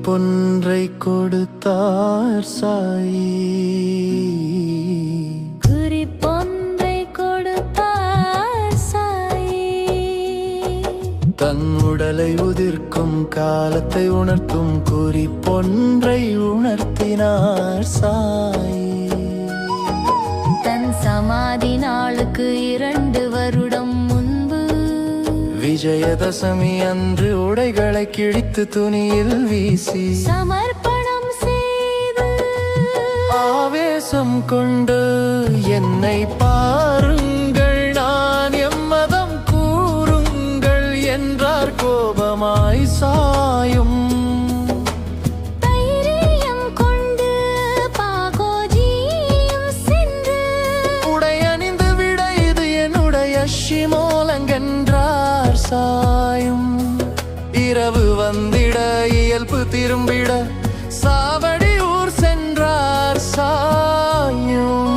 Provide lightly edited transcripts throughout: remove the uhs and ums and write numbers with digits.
குறிப்பொன்றை கொடுத்தார் சாயி. குறிப்பொன்றை கொடுத்தார் சாயி. தன் உடலை உதிர்க்கும் காலத்தை உணர்த்தும் குறிப்பொன்றை உணர்த்தினார் சாயி. தன் சமாதி நாளுக்கு 2 வருடம் முன்பு விஜயதசமி அன்று உடைகளை கிழித்து துணியில் வீசி சமர்ப்பணம் செய்து ஆவேசம் கொண்டு என்னை பாருங்கள், நான் எம்மதம் கூறுங்கள் என்றார் கோபமாய் சாயும். தைரியம் கொண்டு பாகோஜியும் சென்று உடையணிந்து விட இது என்னுடைய ஷிமோலங்கென்றார் சாயும். இரவு வந்திட இயல்பு திரும்பிட சாவடி ஊர் சென்றார் சாயும்.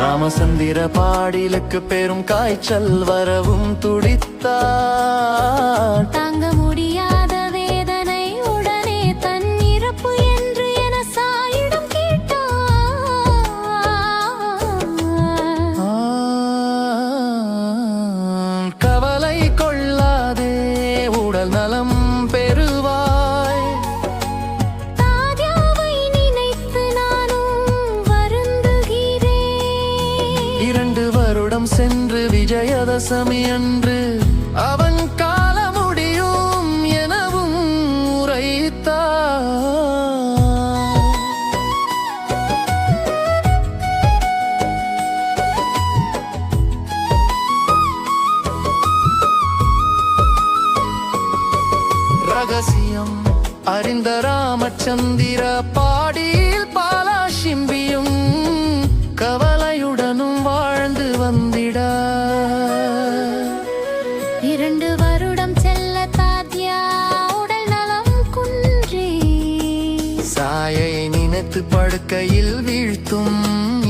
ராமசந்திர பாடிலுக்கு பெரும் காய்ச்சல் வரவும் துடித்தார். தாங்க முடியாத வேதனை உடனே தன் இறப்பு என்று என சாயிடம் கேட்டார். கவலை கொள்ளாதே, உடல் நலம் பெறுவாய். தாத்யாவை நினைத்து நானும் வருந்துகிறேன். 2 வருடம் சென்று விஜயதசமி அன்று அவன் கால முடியும் எனவும் உரைத்தார். ரகசியம் அறிந்த ராமச்சந்திர பாடியில் பாலாசிம்பியும் கவலையுடனும் வாழ்ந்து வந்திட 2 வருடம் செல்ல தாத்யா உடல் நலம் குன்றி சாயை நினைத்து படுக்கையில் வீழ்த்தும்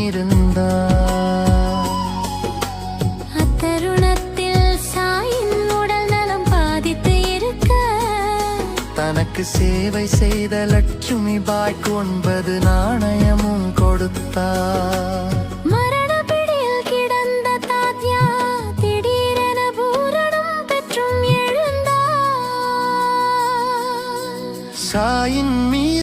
இருந்தார். அத்தருணத்தில் சாயின் உடல் நலம் பாதித்து இருக்க தனக்கு சேவை செய்த லட்சுமி பாய்க்கு 9 நாணயமும் கொடுத்தார். மரண பிடியில் கிடந்த தாத்யா திடீரென பூரணம் பெற்றும் எழுந்தார். சாயின் மீது